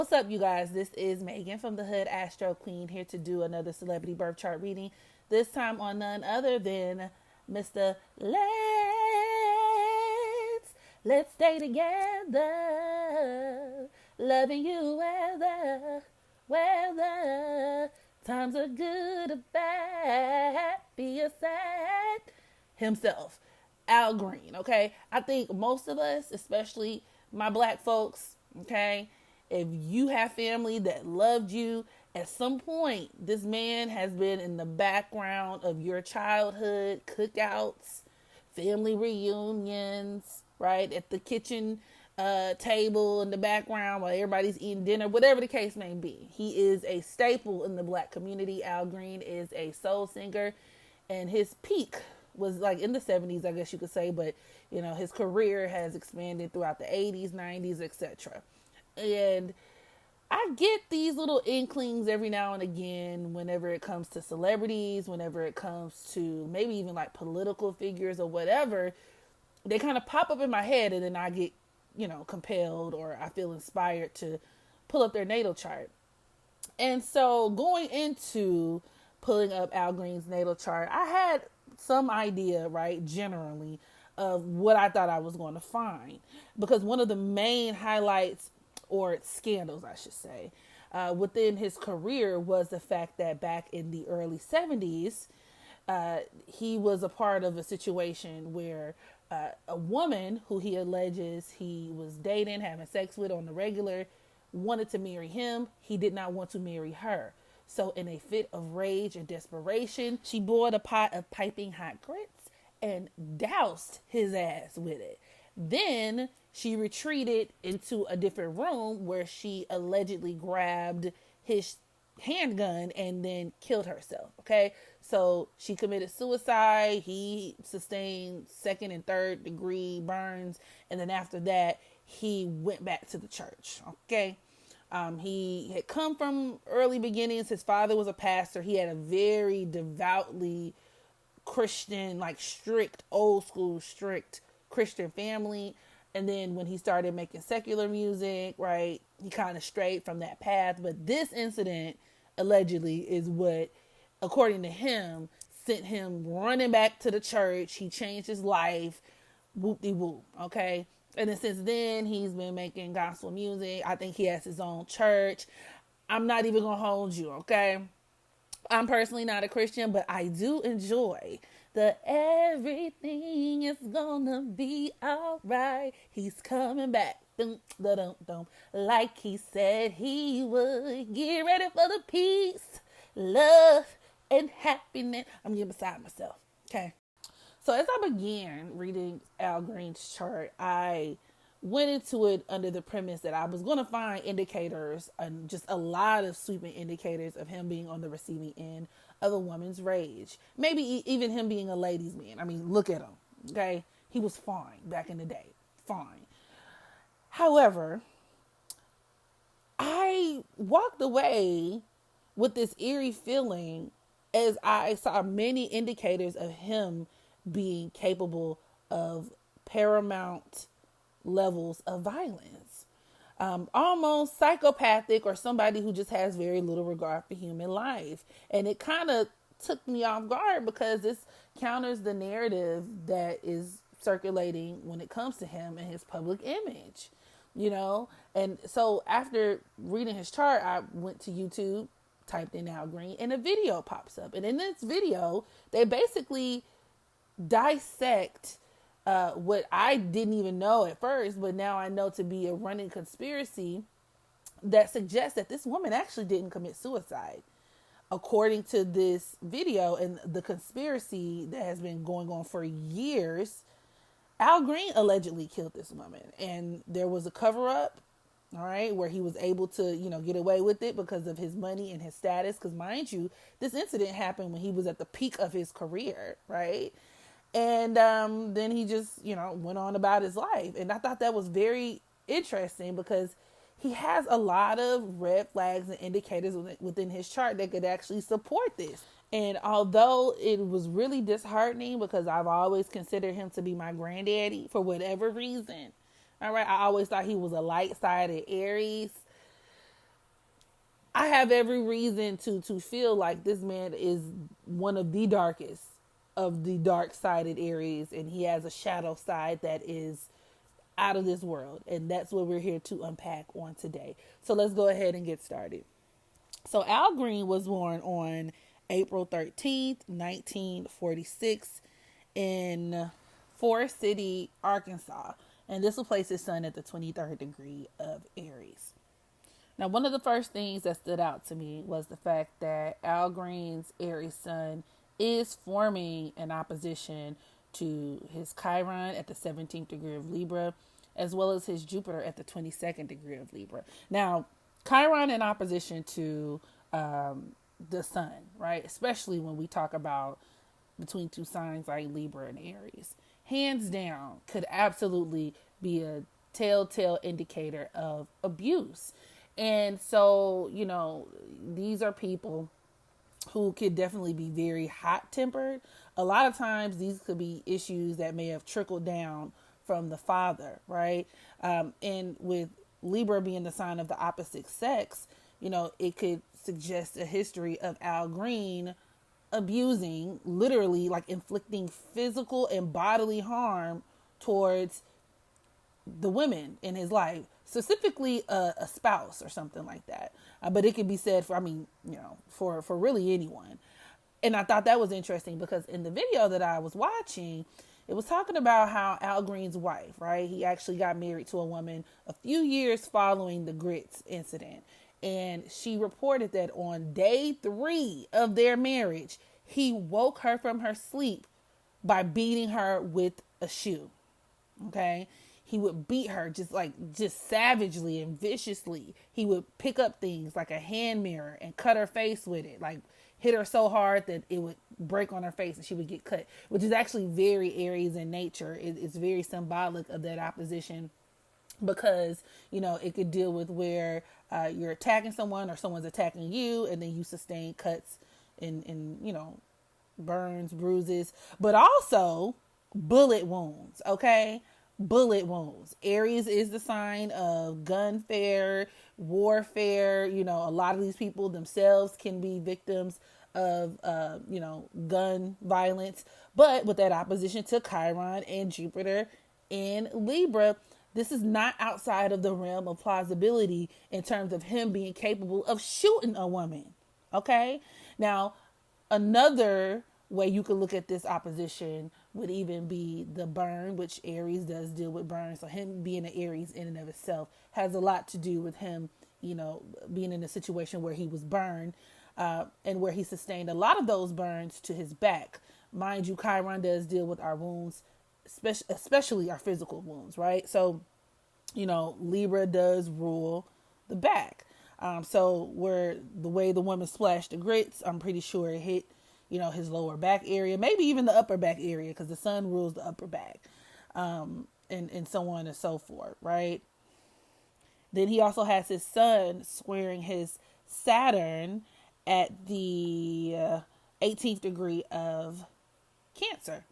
What's up, you guys? This is Megan from the HoodAstroQ, here to do another celebrity birth chart reading. This time on none other than Mr. Let's stay together, loving you whether times are good or bad, happy or sad. Himself, Al Green. Okay, I think most of us, especially my black folks, okay, if you have family that loved you, at some point, this man has been in the background of your childhood cookouts, family reunions, right? At the kitchen table in the background while everybody's eating dinner, whatever the case may be. He is a staple in the black community. Al Green is a soul singer, and his peak was like in the 70s, I guess you could say, but you know, his career has expanded throughout the 80s, 90s, etc. And I get these little inklings every now and again whenever it comes to celebrities, whenever it comes to maybe even like political figures or whatever. They kind of pop up in my head, and then I get, compelled, or I feel inspired to pull up their natal chart. And so going into pulling up Al Green's natal chart, I had some idea, right, generally, of what I thought I was going to find. Because one of the main highlights, or scandals, I should say, within his career was the fact that back in the early 70s, he was a part of a situation where a woman who he alleges he was dating, having sex with on the regular, wanted to marry him. He did not want to marry her. So in a fit of rage and desperation, she boiled a pot of piping hot grits and doused his ass with it. Then she retreated into a different room where she allegedly grabbed his handgun and then killed herself. Okay, so she committed suicide. He sustained second and third degree burns, and then after that he went back to the church. Okay, he had come from early beginnings. His father was a pastor. He had a very devoutly Christian, like strict, old school, strict Christian family. And then when he started making secular music, right, he kind of strayed from that path. But this incident allegedly is what, according to him, sent him running back to the church. He changed his life, whoop-de-whoop, okay? And then since then, he's been making gospel music. I think he has his own church. I'm not even going to hold you, okay? I'm personally not a Christian, but I do enjoy the everything is gonna be alright. He's coming back. Dum, da, dum, dum, like he said he would. Get ready for the peace, love, and happiness. I'm getting beside myself. Okay. So as I began reading Al Green's chart, I went into it under the premise that I was going to find indicators, and just a lot of sweeping indicators of him being on the receiving end of a woman's rage. Maybe even him being a ladies' man. I mean, look at him. Okay. He was fine back in the day. Fine. However, I walked away with this eerie feeling as I saw many indicators of him being capable of paramount levels of violence. Almost psychopathic, or somebody who just has very little regard for human life. And it kind of took me off guard because this counters the narrative that is circulating when it comes to him and his public image, And so after reading his chart, I went to YouTube, typed in Al Green, and a video pops up. And in this video, they basically dissect what I didn't even know at first, but now I know to be a running conspiracy that suggests that this woman actually didn't commit suicide. According to this video and the conspiracy that has been going on for years, Al Green allegedly killed this woman, and there was a cover up, all right, where he was able to, get away with it because of his money and his status. Because mind you, this incident happened when he was at the peak of his career, right? And then he just, went on about his life. And I thought that was very interesting because he has a lot of red flags and indicators within his chart that could actually support this. And although it was really disheartening because I've always considered him to be my granddaddy for whatever reason, all right, I always thought he was a light-sided Aries. have every reason to feel like this man is one of the darkest of the dark-sided Aries, and he has a shadow side that is out of this world. And that's what we're here to unpack on today. So let's go ahead and get started. So Al Green was born on April 13th, 1946 in Forest City, Arkansas. And this will place his sun at the 23rd degree of Aries. Now, one of the first things that stood out to me was the fact that Al Green's Aries sun is forming an opposition to his Chiron at the 17th degree of Libra, as well as his Jupiter at the 22nd degree of Libra. Now, Chiron in opposition to the sun, right? Especially when we talk about between two signs like Libra and Aries. Hands down, could absolutely be a telltale indicator of abuse. And so, these are people who could definitely be very hot-tempered. A lot of times these could be issues that may have trickled down from the father, right? And with Libra being the sign of the opposite sex, it could suggest a history of Al Green abusing, literally like inflicting physical and bodily harm towards the women in his life, specifically a spouse or something like that. But it could be said for really anyone. And I thought that was interesting because in the video that I was watching, it was talking about how Al Green's wife, right? He actually got married to a woman a few years following the grits incident. And she reported that on day 3 of their marriage, he woke her from her sleep by beating her with a shoe. Okay. He would beat her just savagely and viciously. He would pick up things like a hand mirror and cut her face with it, like hit her so hard that it would break on her face and she would get cut, which is actually very Aries in nature. It's very symbolic of that opposition because, it could deal with where you're attacking someone or someone's attacking you and then you sustain cuts and burns, bruises, but also bullet wounds, okay? Bullet wounds. Aries is the sign of gunfare, warfare. A lot of these people themselves can be victims of, gun violence. But with that opposition to Chiron and Jupiter in Libra, this is not outside of the realm of plausibility in terms of him being capable of shooting a woman. Okay? Now, another way you could look at this opposition would even be the burn, which Aries does deal with burn. So him being an Aries in and of itself has a lot to do with him, being in a situation where he was burned and where he sustained a lot of those burns to his back. Mind you, Chiron does deal with our wounds, especially our physical wounds, right? So, Libra does rule the back. So where the way the woman splashed the grits, I'm pretty sure it hit his lower back area, maybe even the upper back area, because the sun rules the upper back, and so on and so forth, right? Then he also has his sun squaring his Saturn at the 18th degree of Cancer,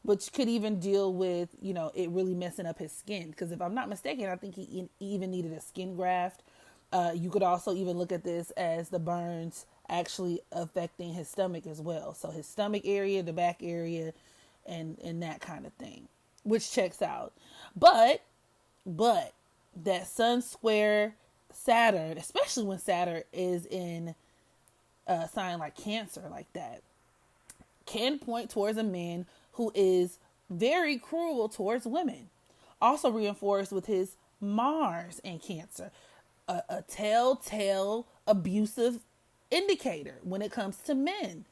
which could even deal with, it really messing up his skin. Because if I'm not mistaken, I think he even needed a skin graft. You could also even look at this as the burns actually affecting his stomach as well. So his stomach area, the back area, and that kind of thing, which checks out. But that sun square Saturn, especially when Saturn is in a sign like Cancer like that, can point towards a man who is very cruel towards women. Also reinforced with his Mars in Cancer, a telltale abusive indicator when it comes to men.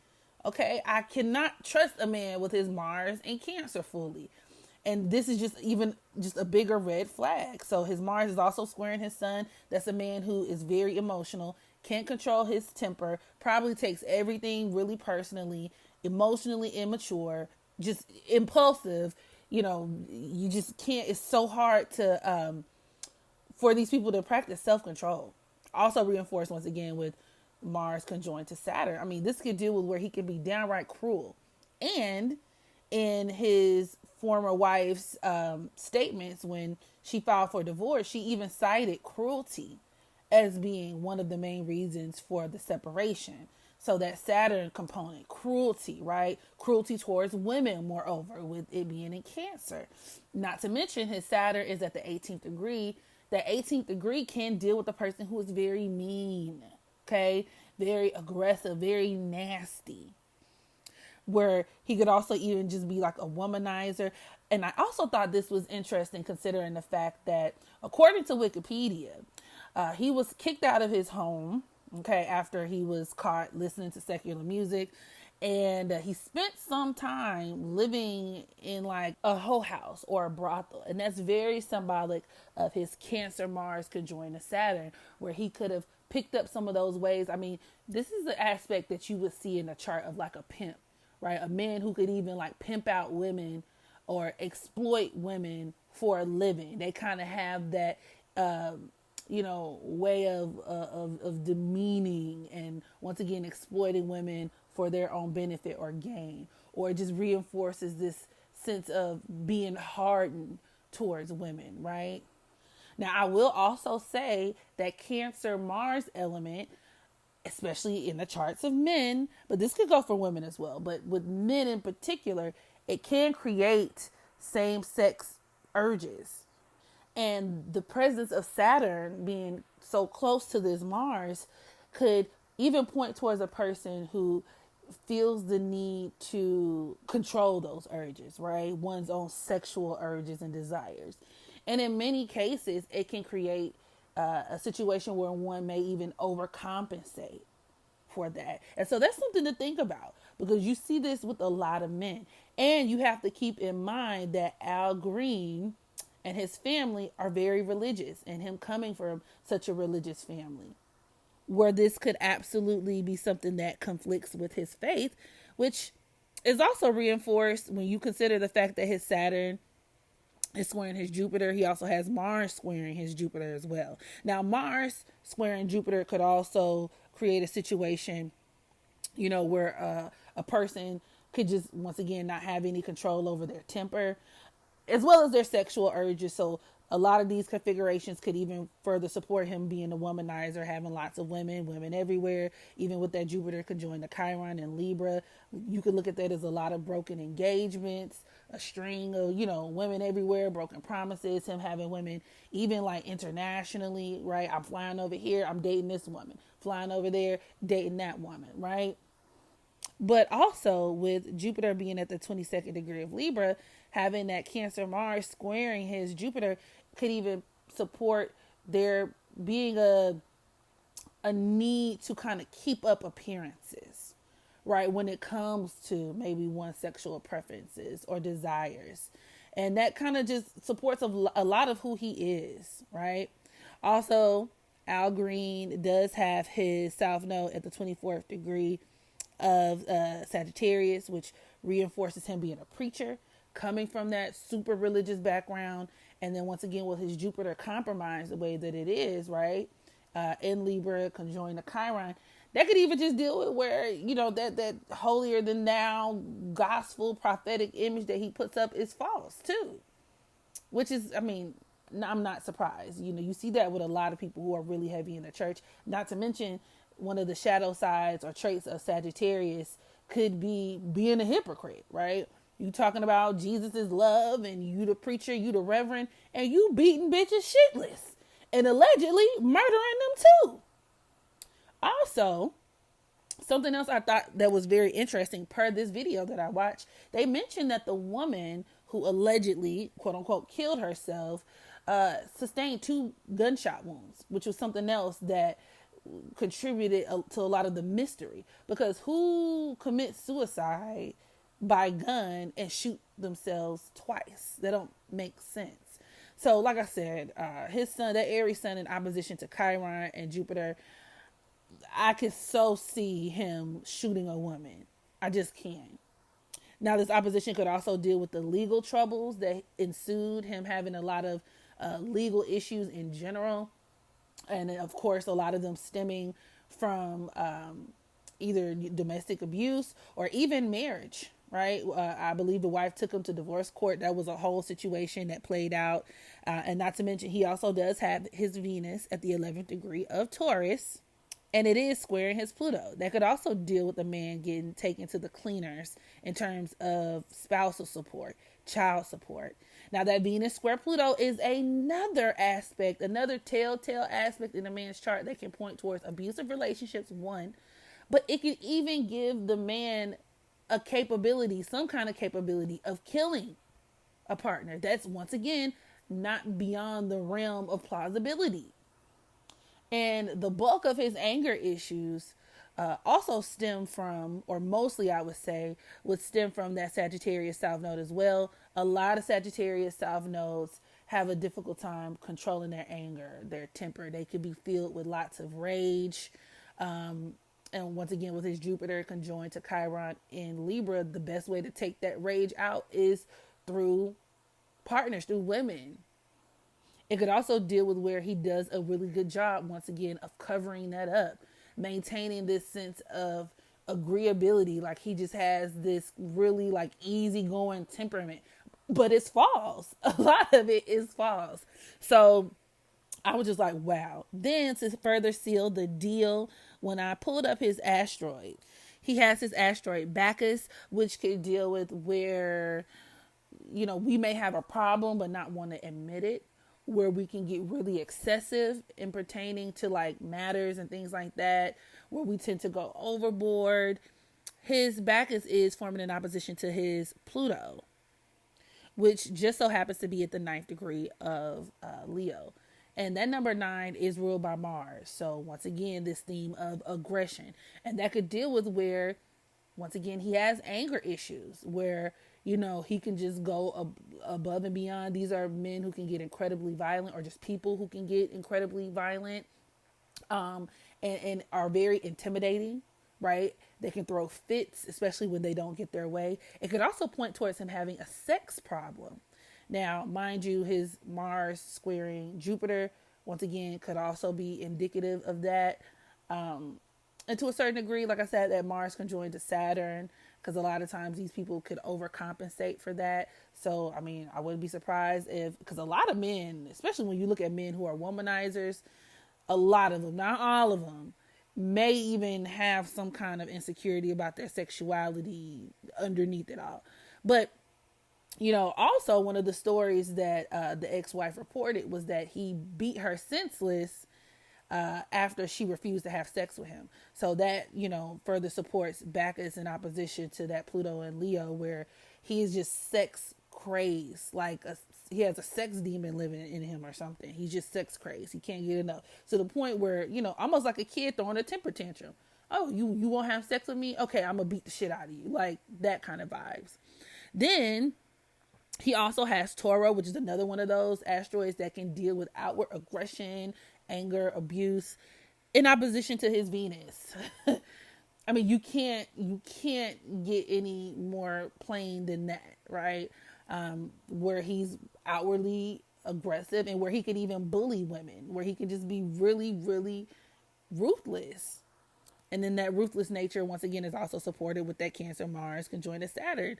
Okay, I cannot trust a man with his Mars in Cancer fully. And this is just a bigger red flag. So his Mars is also squaring his sun. That's a man who is very emotional, can't control his temper, probably takes everything really personally, emotionally immature, just impulsive. You just can't, it's so hard to, for these people to practice self-control. Also reinforced once again with Mars conjoined to Saturn. I mean, this could deal with where he can be downright cruel. And in his former wife's statements when she filed for divorce, she even cited cruelty as being one of the main reasons for the separation. So that Saturn component, cruelty, right? Cruelty towards women, moreover, with it being in Cancer. Not to mention his Saturn is at the 18th degree. The 18th degree can deal with a person who is very mean, okay? Very aggressive, very nasty. Where he could also even just be like a womanizer. And I also thought this was interesting considering the fact that, according to Wikipedia, he was kicked out of his home, okay, after he was caught listening to secular music. And he spent some time living in like a hoe house or a brothel. And that's very symbolic of his Cancer Mars conjoined to Saturn, where he could have picked up some of those ways. I mean, this is the aspect that you would see in a chart of like a pimp, right? A man who could even like pimp out women or exploit women for a living. They kind of have that, way of demeaning and once again exploiting women for their own benefit or gain, or it just reinforces this sense of being hardened towards women, right? Now, I will also say that Cancer Mars element, especially in the charts of men, but this could go for women as well, but with men in particular, it can create same-sex urges. And the presence of Saturn being so close to this Mars could even point towards a person who feels the need to control those urges, right? One's own sexual urges and desires. And in many cases, it can create a situation where one may even overcompensate for that. And so that's something to think about, because you see this with a lot of men. And you have to keep in mind that Al Green and his family are very religious, and him coming from such a religious family, where this could absolutely be something that conflicts with his faith, which is also reinforced when you consider the fact that his Saturn is squaring his Jupiter. He also has Mars squaring his Jupiter as well. Now, Mars squaring Jupiter could also create a situation, where a person could just, once again, not have any control over their temper, as well as their sexual urges. So a lot of these configurations could even further support him being a womanizer, having lots of women everywhere. Even with that Jupiter conjoined to Chiron and Libra, you could look at that as a lot of broken engagements, a string of, women everywhere, broken promises, him having women even like internationally, right? I'm flying over here, I'm dating this woman. Flying over there, dating that woman, right? But also with Jupiter being at the 22nd degree of Libra, having that Cancer Mars squaring his Jupiter could even support there being a need to kind of keep up appearances, right? When it comes to maybe one's sexual preferences or desires. And that kind of just supports a lot of who he is, right? Also, Al Green does have his South Node at the 24th degree of Sagittarius, which reinforces him being a preacher, coming from that super religious background. And then once again, with his Jupiter compromised the way that it is, right? In Libra, conjoined to Chiron, that could even just deal with where, that holier than thou gospel prophetic image that he puts up is false too. Which is, I'm not surprised. You see that with a lot of people who are really heavy in the church. Not to mention, one of the shadow sides or traits of Sagittarius could be being a hypocrite, right? You talking about Jesus' love, and you the preacher, you the reverend, and you beating bitches shitless and allegedly murdering them too. Also, something else I thought that was very interesting per this video that I watched, they mentioned that the woman who allegedly, quote unquote, killed herself, sustained 2 gunshot wounds, which was something else that contributed to a lot of the mystery, because who commits suicide by gun and shoot themselves twice? That don't make sense. So like I said, his sun, that Aries sun in opposition to Chiron and Jupiter, I could so see him shooting a woman. I just can. Now this opposition could also deal with the legal troubles that ensued, him having a lot of legal issues in general. And of course, a lot of them stemming from either domestic abuse or even marriage, right? I believe the wife took him to divorce court. That was a whole situation that played out. And not to mention, he also does have his Venus at the 11th degree of Taurus, and it is squaring his Pluto. That could also deal with a man getting taken to the cleaners in terms of spousal support, child support. Now, that Venus square Pluto is another aspect, another telltale aspect in a man's chart that can point towards abusive relationships, one, but it can even give the man a capability, some kind of capability of killing a partner. That's, once again, not beyond the realm of plausibility. And the bulk of his anger issues also stem from, or mostly I would say, would stem from that Sagittarius South Node as well. A lot of Sagittarius South Nodes have a difficult time controlling their anger, their temper. They could be filled with lots of rage. And once again, with his Jupiter conjoined to Chiron in Libra, the best way to take that rage out is through partners, through women. It could also deal with where he does a really good job, once again, of covering that up, maintaining this sense of agreeability. Like he just has this really like easygoing temperament, but it's false. A lot of it is false. So I was just like, wow. Then to further seal the deal, when I pulled up his asteroid, he has his asteroid Bacchus, which could deal with where, we may have a problem, but not want to admit it, where we can get really excessive in pertaining to like matters and things like that, where we tend to go overboard. His Bacchus is forming an opposition to his Pluto, which just so happens to be at the 9th degree of Leo. And that number 9 is ruled by Mars. So once again, this theme of aggression. And that could deal with where, once again, he has anger issues where, he can just go above and beyond. These are men who can get incredibly violent, or just people who can get incredibly violent, and are very intimidating, right? They can throw fits, especially when they don't get their way. It could also point towards him having a sex problem. Now, mind you, his Mars squaring Jupiter, once again, could also be indicative of that. And to a certain degree, like I said, that Mars conjoined to Saturn, because a lot of times these people could overcompensate for that. So, I wouldn't be surprised because a lot of men, especially when you look at men who are womanizers, a lot of them, not all of them, may even have some kind of insecurity about their sexuality underneath it all. But, also one of the stories that the ex-wife reported was that he beat her senseless after she refused to have sex with him. So that, further supports Bacchus in opposition to that Pluto and Leo, where he's just sex crazed. He has a sex demon living in him or something. He's just sex crazed. He can't get enough. To the point where, almost like a kid throwing a temper tantrum. Oh, you won't have sex with me? Okay, I'm going to beat the shit out of you. Like that kind of vibes. Then he also has Toro, which is another one of those asteroids that can deal with outward aggression, anger, abuse, in opposition to his Venus. You can't get any more plain than that, right? Where he's outwardly aggressive and where he could even bully women, where he could just be really, really ruthless. And then that ruthless nature, once again, is also supported with that Cancer Mars conjoined to Saturn.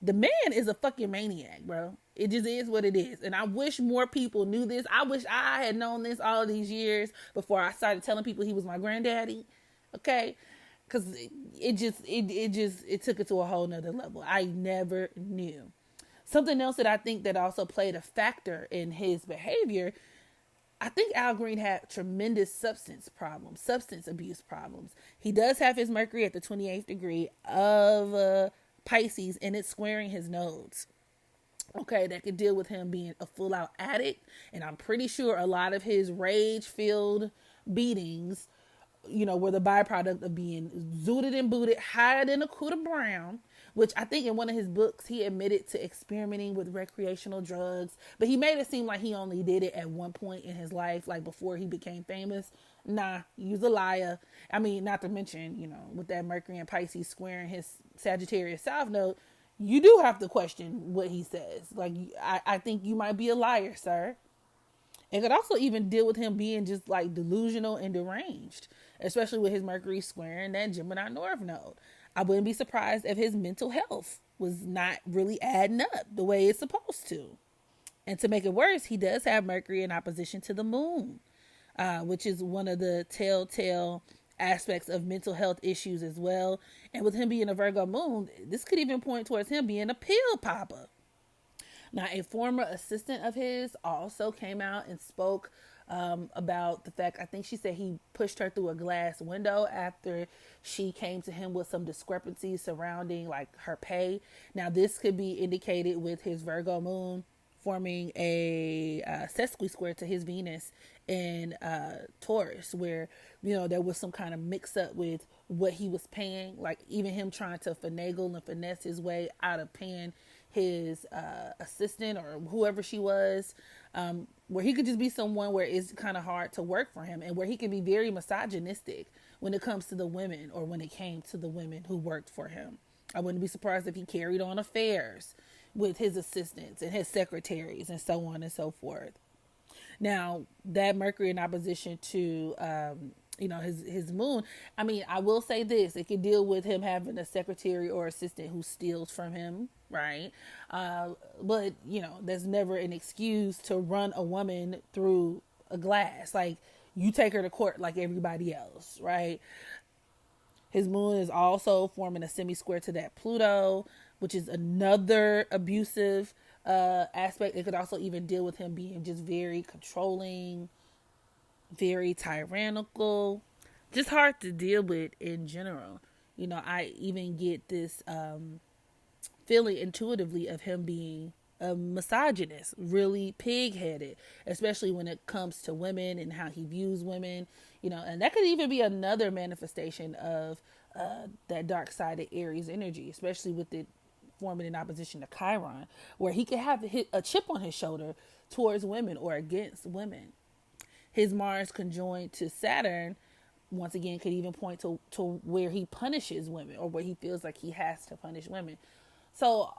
The man is a fucking maniac, bro. It just is what it is. And I wish more people knew this. I wish I had known this all these years before I started telling people he was my granddaddy. Okay? Because it took it to a whole nother level. I never knew. Something else that I think that also played a factor in his behavior, I think Al Green had tremendous substance abuse problems. He does have his Mercury at the 28th degree of Pisces, and it's squaring his nodes. Okay, that could deal with him being a full-out addict, and I'm pretty sure a lot of his rage-filled beatings, were the byproduct of being zooted and booted higher than a Cuda Brown, which I think in one of his books, he admitted to experimenting with recreational drugs, but he made it seem like he only did it at one point in his life, like before he became famous. Nah, you's a liar. Not to mention, with that Mercury and Pisces squaring his Sagittarius South Node, you do have to question what he says. Like, I think you might be a liar, sir. It could also even deal with him being just like delusional and deranged, especially with his Mercury squaring that Gemini North Node. I wouldn't be surprised if his mental health was not really adding up the way it's supposed to. And to make it worse, he does have Mercury in opposition to the moon, which is one of the telltale aspects of mental health issues as well. And with him being a Virgo moon, this could even point towards him being a pill popper. Now, a former assistant of his also came out and spoke about the fact, I think she said he pushed her through a glass window after she came to him with some discrepancies surrounding like her pay. Now, this could be indicated with his Virgo moon forming a sesqui-square to his Venus in Taurus, where, you know, there was some kind of mix up with what he was paying, like even him trying to finagle and finesse his way out of paying his assistant or whoever she was, where he could just be someone where it's kind of hard to work for him, and where he can be very misogynistic when it comes to the women, or when it came to the women who worked for him. I wouldn't be surprised if he carried on affairs with his assistants and his secretaries and so on and so forth. Now, that Mercury in opposition to his moon, I mean, I will say this, it could deal with him having a secretary or assistant who steals from him, right? But, you know, there's never an excuse to run a woman through a glass. Like, you take her to court like everybody else, right? His moon is also forming a semi-square to that Pluto, which is another abusive aspect. It could also even deal with him being just very controlling, very tyrannical, just hard to deal with in general. You know, I even get this feeling intuitively of him being a misogynist, really pig-headed, especially when it comes to women and how he views women, you know, and that could even be another manifestation of that dark-sided Aries energy, especially with it forming in opposition to Chiron, where he could have a chip on his shoulder towards women or against women. His Mars conjoined to Saturn, once again, could even point to where he punishes women, or where he feels like he has to punish women. So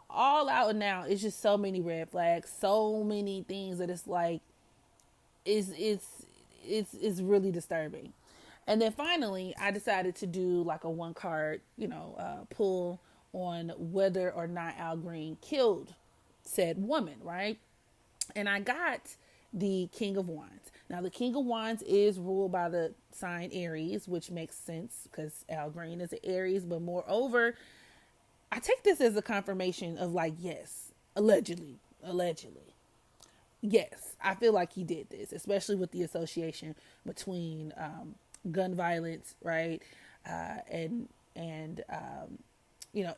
all out and now, it's just so many red flags, so many things that it's like, it's really disturbing. And then finally, I decided to do like a one card, pull on whether or not Al Green killed said woman, right? And I got the King of Wands. Now, the King of Wands is ruled by the sign Aries, which makes sense because Al Green is an Aries. But moreover, I take this as a confirmation of like, yes, allegedly. Yes, I feel like he did this, especially with the association between gun violence, right? And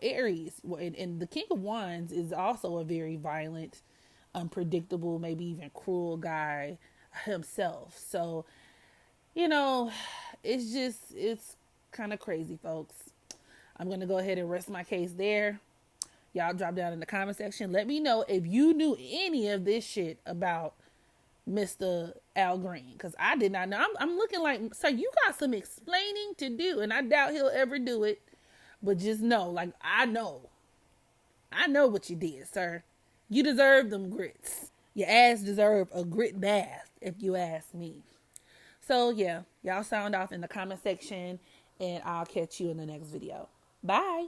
Aries. And the King of Wands is also a very violent, unpredictable, maybe even cruel guy himself. So, it's kind of crazy, folks. I'm going to go ahead and rest my case there. Y'all drop down in the comment section. Let me know if you knew any of this shit about Mr. Al Green, because I did not know. I'm looking like, sir, you got some explaining to do, and I doubt he'll ever do it. But just know, like, I know what you did, sir. You deserve them grits. Your ass deserve a grit bath, if you ask me. So, yeah, y'all sound off in the comment section, and I'll catch you in the next video. Bye.